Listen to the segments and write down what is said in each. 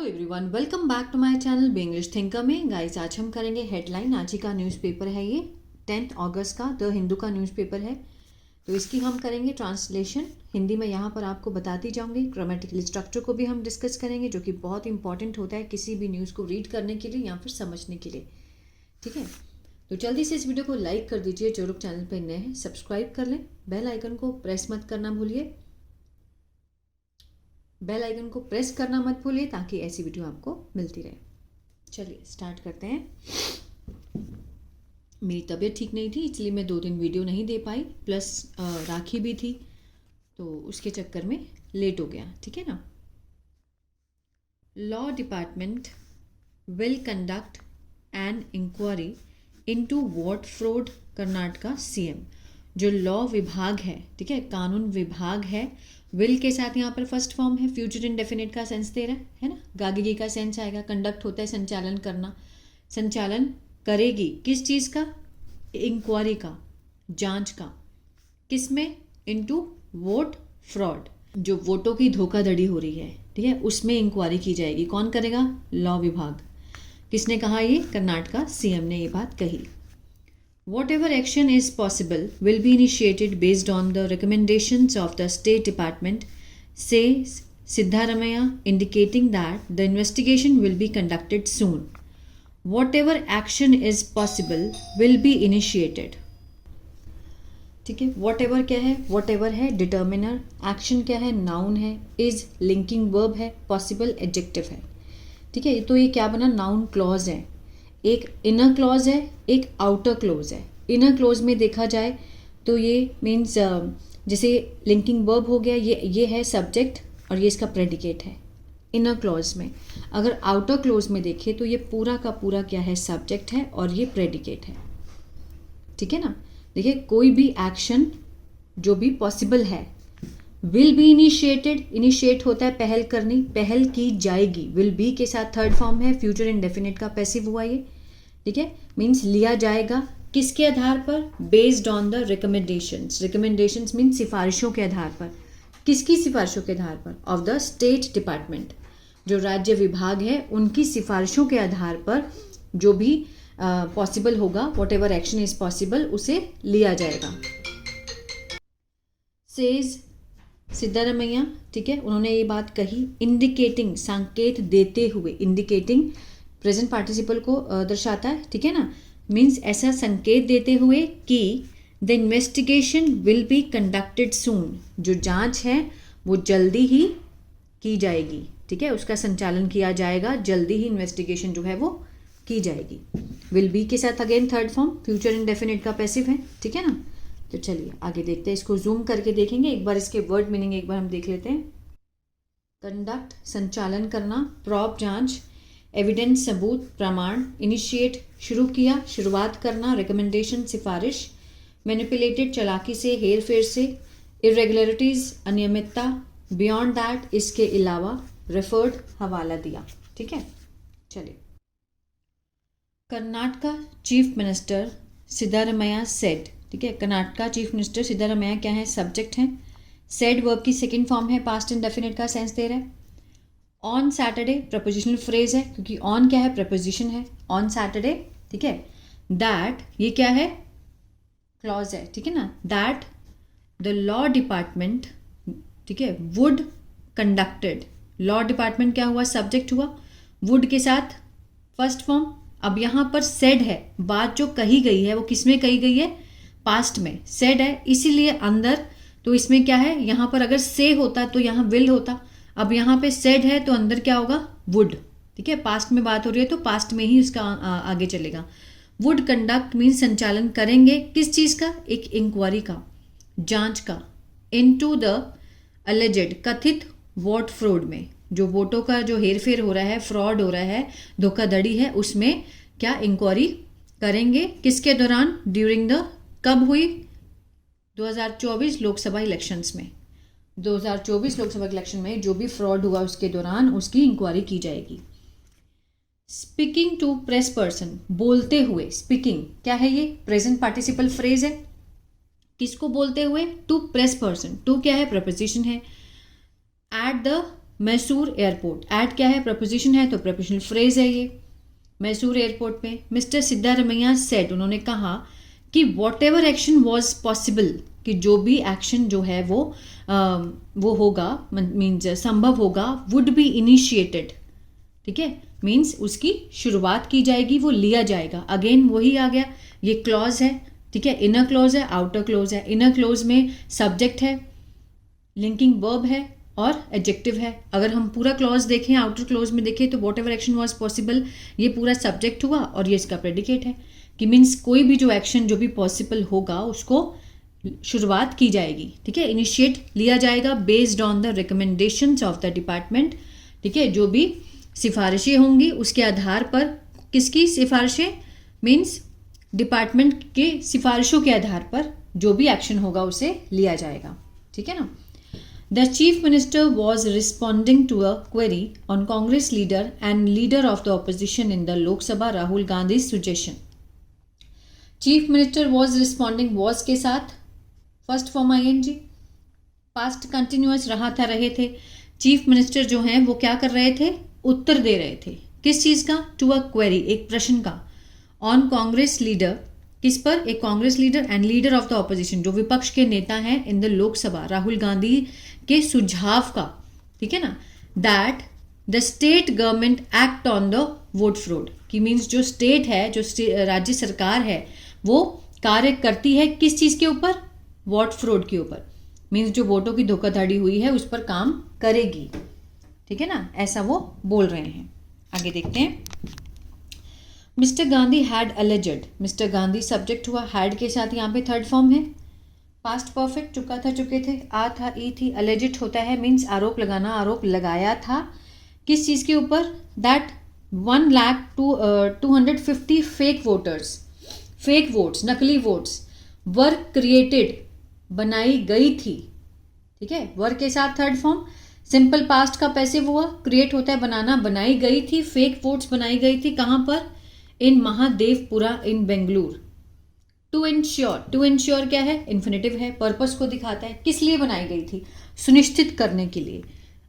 Hello everyone, welcome back to my channel be English thinker में। Guys, आज हम करेंगे हेडलाइन। आज ही का न्यूज़पेपर है ये 10 अगस्त का, द हिंदू का न्यूज़पेपर है। तो इसकी हम करेंगे ट्रांसलेशन हिंदी में, यहाँ पर आपको बताती जाऊँगी। ग्रामेटिकल स्ट्रक्चर को भी हम डिस्कस करेंगे, जो कि बहुत इंपॉर्टेंट होता है किसी भी न्यूज़ को रीड करने के लिए या फिर समझने के लिए। ठीक है, तो जल्दी से इस वीडियो को लाइक कर दीजिए। जो लोग चैनल पर नए हैं सब्सक्राइब कर लें। बेल आइकन को प्रेस मत करना भूलिए, बेल आइकन को प्रेस करना मत भूलिए, ताकि ऐसी वीडियो आपको मिलती रहे। चलिए स्टार्ट करते हैं। मेरी तबीयत ठीक नहीं थी, इसलिए मैं 2 दिन वीडियो नहीं दे पाई, प्लस राखी भी थी, तो उसके चक्कर में लेट हो गया। ठीक है ना। Law department will conduct an inquiry into vote fraud Karnataka CM. जो लॉ विभाग है, ठीक है, कानून विभाग है। विल के साथ यहाँ पर फर्स्ट फॉर्म है, फ्यूचर इंडेफिनिट का सेंस दे रहा है ना। गागेगी का सेंस आएगा। कंडक्ट होता है संचालन करना, संचालन करेगी किस चीज़ का? इंक्वायरी का, जांच का। किस में? इनटू वोट फ्रॉड, जो वोटों की धोखाधड़ी हो रही है, ठीक है, उसमें इंक्वायरी की जाएगी। कौन करेगा? लॉ विभाग। किसने कहा? ये कर्नाटका सीएम ने ये बात कही। Whatever action is possible will be initiated based on the recommendations of the State Department, says Siddaramaiah, indicating that the investigation will be conducted soon. Whatever action is possible will be initiated. ठीक है, whatever क्या है? whatever है determiner, action क्या है? noun है, is linking verb है, possible adjective है। ठीक है, तो ये क्या बना? noun clause है। एक इनर क्लॉज है, एक आउटर क्लॉज है। इनर क्लॉज में देखा जाए तो ये मीन्स जैसे लिंकिंग वर्ब हो गया, ये है सब्जेक्ट और ये इसका प्रेडिकेट है इनर क्लॉज में। अगर आउटर क्लॉज में देखें तो ये पूरा का पूरा क्या है? सब्जेक्ट है और ये प्रेडिकेट है। ठीक है ना। देखिए, कोई भी एक्शन जो भी पॉसिबल है, विल बी इनिशिएटेड, इनिशिएट होता है पहल करनी, पहल की जाएगी। विल बी के साथ थर्ड फॉर्म है, फ्यूचर इंडेफिनिट का पैसिव हुआ ये। ठीक है, मीन्स लिया जाएगा। किसके आधार पर? Based on the recommendations. Recommendations means सिफारिशों के आधार पर। किसकी सिफारिशों के आधार पर? ऑफ द स्टेट डिपार्टमेंट, जो राज्य विभाग है उनकी सिफारिशों के आधार पर जो भी पॉसिबल होगा, what ever action is possible, उसे लिया जाएगा। सेज सिद्धारमैया, ठीक है, उन्होंने ये बात कही। इंडिकेटिंग, संकेत देते हुए। इंडिकेटिंग प्रेजेंट पार्टिसिपल को दर्शाता है। ठीक है ना, मीन्स ऐसा संकेत देते हुए कि the investigation will be conducted soon, जो जांच है वो जल्दी ही की जाएगी। ठीक है, उसका संचालन किया जाएगा, जल्दी ही इन्वेस्टिगेशन जो है वो की जाएगी। विल बी के साथ again third form, future indefinite का पैसिव है। ठीक है ना। तो चलिए आगे देखते हैं, इसको जूम करके देखेंगे एक बार, इसके वर्ड मीनिंग एक बार हम देख लेते हैं। कंडक्ट, संचालन करना, प्रॉब, जांच, एविडेंस, सबूत, प्रमाण, इनिशिएट, शुरू किया, शुरुआत करना, रिकमेंडेशन, सिफारिश, मैनिपुलेटेड, चालाकी से, हेर फेर से, इरेगुलरिटीज, अनियमितता, बियॉन्ड दैट, इसके अलावा, रेफर्ड, हवाला दिया। ठीक है, चलिए। Karnataka chief minister Siddaramaiah said, ठीक है, कर्नाटका चीफ मिनिस्टर सिद्धारमैया क्या है? सब्जेक्ट है। सेड वर्ब की सेकंड फॉर्म है, पास्ट इंडेफिनिट का सेंस दे रहा है। ऑन सैटरडे प्रपोजिशनल फ्रेज है, क्योंकि ऑन क्या है? प्रपोजिशन है। ऑन सैटरडे, ठीक है। दैट, ये क्या है? क्लॉज है। ठीक है ना। दैट द लॉ डिपार्टमेंट, ठीक है, वुड कंडक्टेड। लॉ डिपार्टमेंट क्या हुआ? सब्जेक्ट हुआ। वुड के साथ फर्स्ट फॉर्म। अब यहाँ पर सेड है, बात जो कही गई है वो किसमें कही गई है? पास्ट में। सेड है, इसीलिए अंदर, तो इसमें क्या है? यहाँ पर अगर से होता तो यहाँ विल होता। अब यहाँ पे सेड है तो अंदर क्या होगा? वुड। ठीक है, पास्ट में बात हो रही है तो पास्ट में ही उसका आगे चलेगा। वुड कंडक्ट मीन्स संचालन करेंगे। किस चीज़ का? एक इंक्वायरी का, जांच का। इनटू द अलेजेड, कथित वोट फ्रॉड में, जो वोटों का जो हेरफेर हो रहा है, फ्रॉड हो रहा है, धोखाधड़ी है, उसमें क्या इंक्वायरी करेंगे। किसके दौरान? ड्यूरिंग द, कब हुई? 2024 लोकसभा इलेक्शंस में। 2024 लोकसभा इलेक्शन में जो भी फ्रॉड हुआ उसके दौरान उसकी इंक्वायरी की जाएगी। स्पीकिंग टू प्रेस पर्सन, बोलते हुए। स्पीकिंग क्या है? ये प्रेजेंट पार्टिसिपल फ्रेज है। किसको बोलते हुए? To press person. टू क्या है? प्रपोजिशन है। At the Mysore airport, at क्या है, प्रपोजिशन है तो प्रपोजिशनल फ्रेज है ये। मैसूर एयरपोर्ट पे मिस्टर सिद्धारमैया सेड, उन्होंने कहा कि whatever action was possible, कि जो भी एक्शन जो है वो होगा, मीन्स संभव होगा, वुड बी इनिशिएटेड, ठीक है, मीन्स उसकी शुरुआत की जाएगी, वो लिया जाएगा। अगेन वही आ गया, ये क्लॉज है, ठीक है, इनर क्लॉज है, आउटर क्लॉज है। इनर क्लॉज में सब्जेक्ट है, लिंकिंग वर्ब है और एडजेक्टिव है। अगर हम पूरा क्लॉज देखें, आउटर क्लॉज में देखें, तो what ever action was possible, ये पूरा सब्जेक्ट हुआ और ये इसका प्रेडिकेट है, कि मीन्स कोई भी जो एक्शन जो भी पॉसिबल होगा उसको शुरुआत की जाएगी, ठीक है, इनिशिएट लिया जाएगा based on the recommendations of the department, ठीक है, जो भी सिफारिशें होंगी उसके आधार पर। किसकी सिफारिशें, मीन्स डिपार्टमेंट के सिफारिशों के आधार पर जो भी एक्शन होगा उसे लिया जाएगा, ठीक है ना। The chief minister was responding to a query on Congress leader and leader of the opposition in the Lok Sabha Rahul Gandhi suggestion. Chief minister was responding, was के साथ first form ING, past continuous रहे थे। चीफ मिनिस्टर जो हैं वो क्या कर रहे थे, उत्तर दे रहे थे, किस चीज़ का, टू अ क्वेरी, एक प्रश्न का, ऑन कांग्रेस लीडर, किस पर, एक Congress leader and leader of the opposition, जो विपक्ष के नेता हैं इन द लोकसभा, राहुल गांधी के सुझाव का, ठीक है ना, that the state government act on the vote fraud, कि मीन्स जो स्टेट है, जो राज्य सरकार है, वो कार्य करती है किस चीज़ के ऊपर, वोट फ्रॉड के ऊपर, मीन्स जो वोटों की धोखाधड़ी हुई है उस पर काम करेगी, ठीक है ना, ऐसा वो बोल रहे हैं। आगे देखते हैं। Mister Gandhi had alleged, mister Gandhi subject हुआ, हैड के साथ यहाँ पे थर्ड फॉर्म है, पास्ट परफेक्ट, चुका था, चुके थे, आ था, ई थी, अलेजेड होता है मीन्स आरोप लगाना, आरोप लगाया था किस चीज़ के ऊपर, that 1,250 fake voters, fake votes, नकली वोट्स, वर क्रिएटेड, बनाई गई थी, ठीक है, वर के साथ थर्ड फॉर्म, सिंपल पास्ट का पैसिव हुआ, क्रिएट होता है बनाना, बनाई गई थी, फेक वोट्स बनाई गई थी, कहाँ पर, इन महादेवपुरा इन बेंगलुरु। टू इंश्योर क्या है, इन्फिनेटिव है, पर्पस को दिखाता है, किस लिए बनाई गई थी, सुनिश्चित करने के लिए।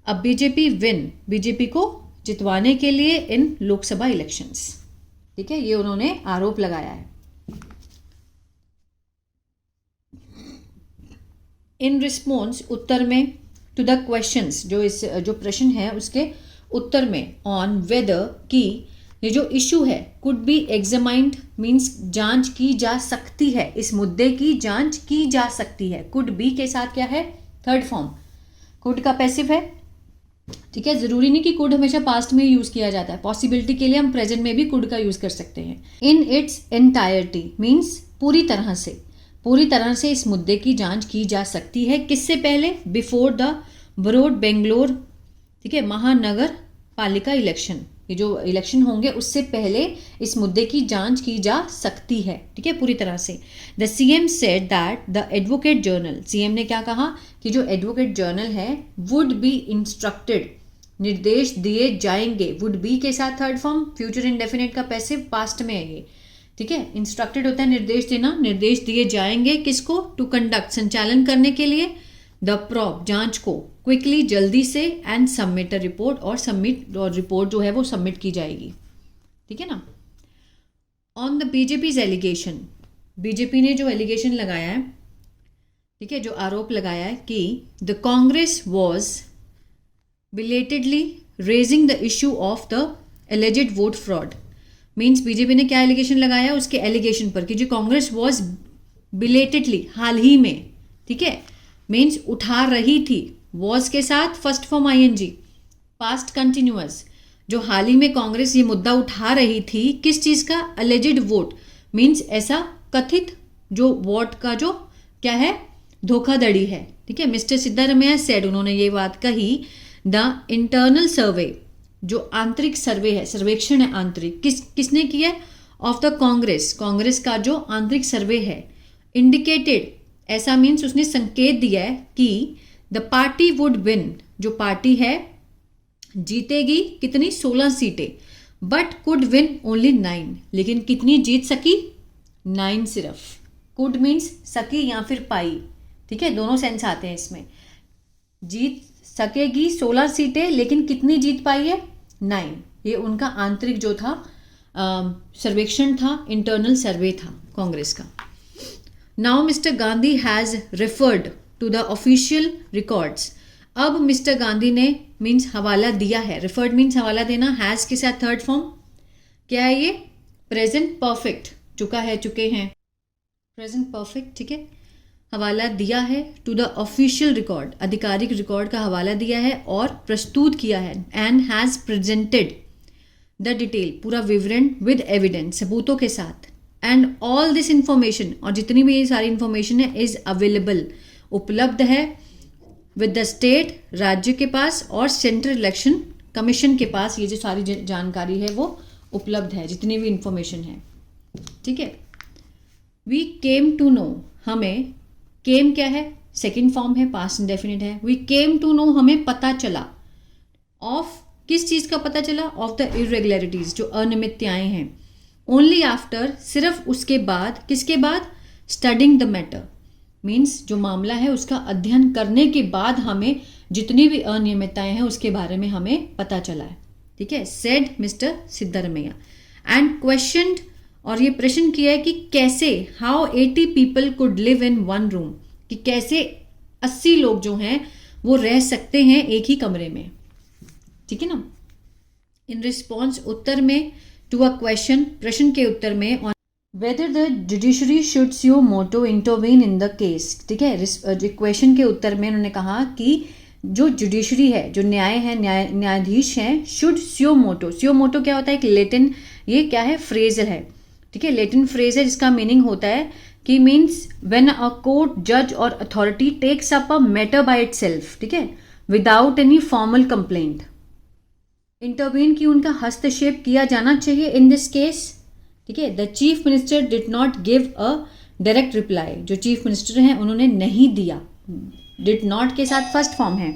अब बीजेपी विन, बीजेपी को जितवाने के लिए इन लोकसभा इलेक्शंस, ठीक है, ये उन्होंने आरोप लगाया है। इन रिस्पॉन्स, उत्तर में, टू द क्वेश्चंस, जो प्रश्न है उसके उत्तर में, ऑन वेदर, की ये जो इशू है, कुड बी एग्जामाइंड, मीन्स जांच की जा सकती है, इस मुद्दे की जांच की जा सकती है। कुड बी के साथ क्या है, थर्ड फॉर्म, कुड का पैसिव है, ठीक है, जरूरी नहीं कि कुड हमेशा पास्ट में यूज किया जाता है, पॉसिबिलिटी के लिए हम प्रेजेंट में भी कुड का यूज कर सकते हैं। इन इट्स एंटायरिटी मीन्स पूरी तरह से, पूरी तरह से इस मुद्दे की जांच की जा सकती है, किससे पहले, बिफोर द बरोड बेंगलोर, ठीक है, महानगर पालिका इलेक्शन, ये जो इलेक्शन होंगे उससे पहले इस मुद्दे की जांच की जा सकती है, ठीक है, पूरी तरह से। The CM said that the advocate journal, CM ने क्या कहा कि जो एडवोकेट जर्नल है, वुड बी इंस्ट्रक्टेड, निर्देश दिए जाएंगे, वुड बी के साथ थर्ड फॉर्म, फ्यूचर इंडेफिनिट का पैसिव, पास्ट में है ये, ठीक है, इंस्ट्रक्टेड होता है निर्देश देना, निर्देश दिए जाएंगे किसको, टू कंडक्ट, संचालन करने के लिए, द प्रॉब, जांच को, क्विकली, जल्दी से, एंड सबमिट अ रिपोर्ट, और सबमिट, और रिपोर्ट जो है वो सबमिट की जाएगी, ठीक है ना। ऑन द बीजेपीज एलिगेशन, बीजेपी ने जो एलिगेशन लगाया है, ठीक है, जो आरोप लगाया है कि the Congress was belatedly raising the issue of the alleged vote fraud, means BJP ने क्या एलिगेशन लगाया उसके एलिगेशन पर, कि जो कांग्रेस वॉज बिलेटेडली, हाल ही में, ठीक है, मीन्स उठा रही थी, वॉज के साथ first form ING, past continuous, जो हाल ही में कांग्रेस ये मुद्दा उठा रही थी, किस चीज़ का, अलेजेड वोट, मीन्स ऐसा कथित जो वोट का जो क्या है, धोखाधड़ी है, ठीक है। मिस्टर सिद्धारमैया सेड, उन्होंने ये बात कही, द इंटरनल सर्वे, जो आंतरिक सर्वे है, सर्वेक्षण है आंतरिक, किसने किया, ऑफ द कांग्रेस, कांग्रेस का जो आंतरिक सर्वे है, इंडिकेटेड, ऐसा मीन्स उसने संकेत दिया है कि द पार्टी वुड विन, जो पार्टी है जीतेगी, कितनी, 16 सीटें, बट कुड विन ओनली 9, लेकिन कितनी जीत सकी, 9 सिर्फ, कुड मीन्स सकी या फिर पाई, ठीक है, दोनों सेंस आते हैं इसमें, जीत सकेगी 16 सीटें, लेकिन कितनी जीत पाई है? 9। ये उनका आंतरिक जो था सर्वेक्षण था, इंटरनल सर्वे था कांग्रेस का। Now mister Gandhi has referred to the official records. अब मिस्टर गांधी ने मीन्स हवाला दिया है, रेफर्ड मीन्स हवाला देना, हैज के साथ थर्ड फॉर्म क्या है? ये प्रेजेंट परफेक्ट, चुका है, चुके हैं, प्रेजेंट परफेक्ट, ठीक है। हवाला दिया है टू द ऑफिशियल रिकॉर्ड, आधिकारिक रिकॉर्ड का हवाला दिया है और प्रस्तुत किया है। And has presented the detail, पूरा विवरण विद एविडेंस, सबूतों के साथ। एंड ऑल दिस इंफॉर्मेशन, और जितनी भी ये सारी इंफॉर्मेशन है, इज अवेलेबल, उपलब्ध है विद द स्टेट, राज्य के पास, और सेंट्रल इलेक्शन कमीशन के पास। ये जो सारी जानकारी है वो उपलब्ध है, जितनी भी इंफॉर्मेशन है, ठीक है। वी केम टू नो, हमें, केम क्या है? सेकेंड फॉर्म है, पास्ट इंडेफिनिट है। वी केम टू नो, हमें पता चला, ऑफ किस चीज़ का पता चला? ऑफ द इरेगुलरिटीज, जो अनियमितताएं हैं। ओनली आफ्टर, सिर्फ उसके बाद, किसके बाद? स्टडिंग द मैटर, मीन्स जो मामला है उसका अध्ययन करने के बाद हमें जितनी भी अनियमितताएं हैं उसके बारे में हमें पता चला है, ठीक है। Said mister Siddaramaiah. And questioned, और ये प्रश्न किया है कि कैसे, how 80 people could live in one room, कि कैसे 80 लोग जो हैं वो रह सकते हैं एक ही कमरे में, ठीक है ना। इन रिस्पॉन्स, उत्तर में, टू अ क्वेश्चन, प्रश्न के उत्तर में, on whether the judiciary should suo motu intervene in the case, ठीक है। क्वेश्चन के उत्तर में उन्होंने कहा कि जो जुडिशरी है, जो न्याय है, न्यायाधीश हैं, शुड स्यो मोटो, स्यो मोटो क्या होता है? एक लेटिन, ये क्या है? फ्रेजल है, ठीक है, लेटिन फ्रेज है, जिसका मीनिंग होता है कि मीन्स व्हेन अ कोर्ट, जज और authority takes up a matter by itself, ठीक है, without any formal complaint. Intervene की, उनका हस्तक्षेप किया जाना चाहिए इन दिस केस, ठीक है। The chief minister did not give a direct reply, जो चीफ मिनिस्टर हैं उन्होंने नहीं दिया। डिड नॉट के साथ फर्स्ट फॉर्म है,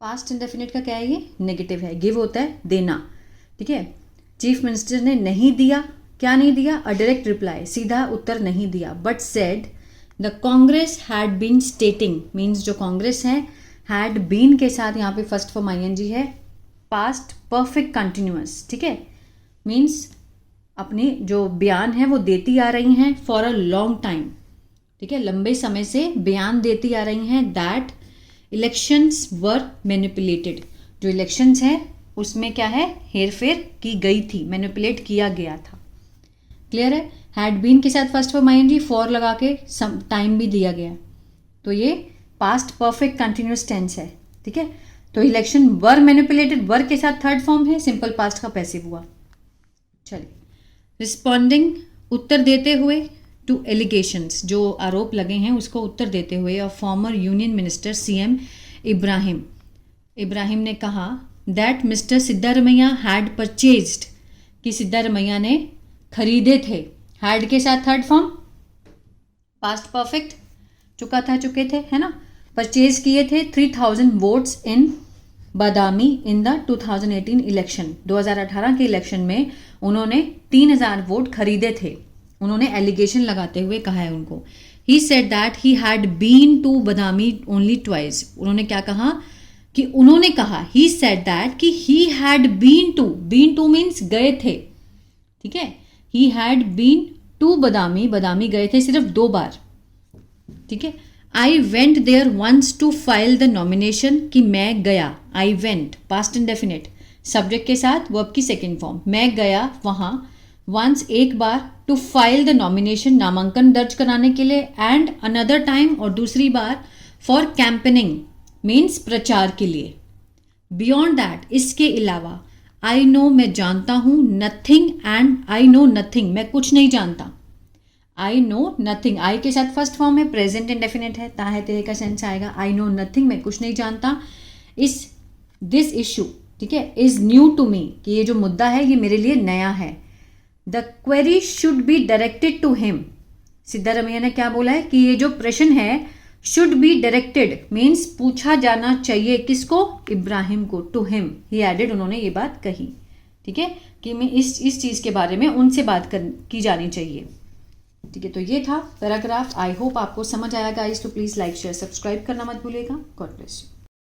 पास्ट इंडेफिनिट का क्या है? ये नेगेटिव है, गिव होता है देना, ठीक है। चीफ मिनिस्टर ने नहीं दिया, क्या नहीं दिया? अ डायरेक्ट रिप्लाई, सीधा उत्तर नहीं दिया। But said the Congress had been stating, means जो कांग्रेस है, हैड बीन के साथ यहाँ पे फर्स्ट फॉर्म आईएनजी है, पास्ट परफेक्ट कंटिन्यूअस, ठीक है, मीन्स अपनी जो बयान है वो देती आ रही हैं फॉर अ लॉन्ग टाइम, ठीक है, लंबे समय से बयान देती आ रही हैं। दैट इलेक्शंस वर मैनिपुलेटेड, जो इलेक्शंस हैं उसमें क्या है? हेरफेर की गई थी, मैनिपुलेट किया गया था, क्लियर है। हैड बीन के साथ फर्स्ट फॉर्म आईएनजी, फॉर लगा के सम टाइम भी दिया गया, तो ये पास्ट परफेक्ट कंटिन्यूअस टेंस है, ठीक है। तो इलेक्शन वर मैनिपुलेटेड, वर के साथ थर्ड फॉर्म है, सिंपल पास्ट का पैसिव हुआ। चलिए, रिस्पॉन्डिंग, उत्तर देते हुए, टू एलिगेशंस, जो आरोप लगे हैं उसको उत्तर देते हुए, और former union minister CM Ibrahim ने कहा that mister Siddaramaiah had purchased, कि सिद्धारमैया ने खरीदे थे। हैड के साथ थर्ड फॉर्म, पास्ट परफेक्ट, चुका था, चुके थे, है ना। परचेज किए थे 3000 votes in Badami in the 2018 election, 2018 के इलेक्शन में उन्होंने 3000 वोट खरीदे थे। उन्होंने एलिगेशन लगाते हुए कहा है उनको। He said that he had been to Badami only twice. उन्होंने क्या कहा कि उन्होंने कहा, ही सेड दैट कि he had been to means गए थे, ठीक है। He had been to Badami गए थे सिर्फ 2 बार, ठीक है। I went there once to file the nomination, कि मैं गया, I went past indefinite, subject के साथ वर्ब की सेकेंड फॉर्म, मैं गया वहां, वंस एक बार, टू फाइल द नॉमिनेशन नामांकन दर्ज कराने के लिए, एंड अनदर टाइम और दूसरी बार फॉर कैंपेनिंग मीन्स प्रचार के लिए। बियॉन्ड दैट इसके अलावा, आई नो मैं जानता हूं, nothing and I know nothing मैं कुछ नहीं जानता। आई नो नथिंग, आई के साथ फर्स्ट फॉर्म है, प्रेजेंट इंडेफिनिट है, ताहे तेरे का सेंस आएगा। आई नो नथिंग मैं कुछ नहीं जानता। दिस इशू, ठीक है, इज न्यू टू मी, कि ये जो मुद्दा है ये मेरे लिए नया है। The query should be directed to him, Siddaramaiah ने क्या बोला है कि ये जो प्रश्न है शुड बी डायरेक्टेड मीन्स पूछा जाना चाहिए, किसको? इब्राहिम को, टू हिम ही एडेड, उन्होंने ये बात कही, ठीक है, कि मैं इस चीज़ के बारे में उनसे बात की जानी चाहिए, ठीक है। तो ये था पैराग्राफ। आई होप आपको समझ आया गाइस, तो प्लीज़ लाइक शेयर सब्सक्राइब करना मत भूलिएगा। God bless you.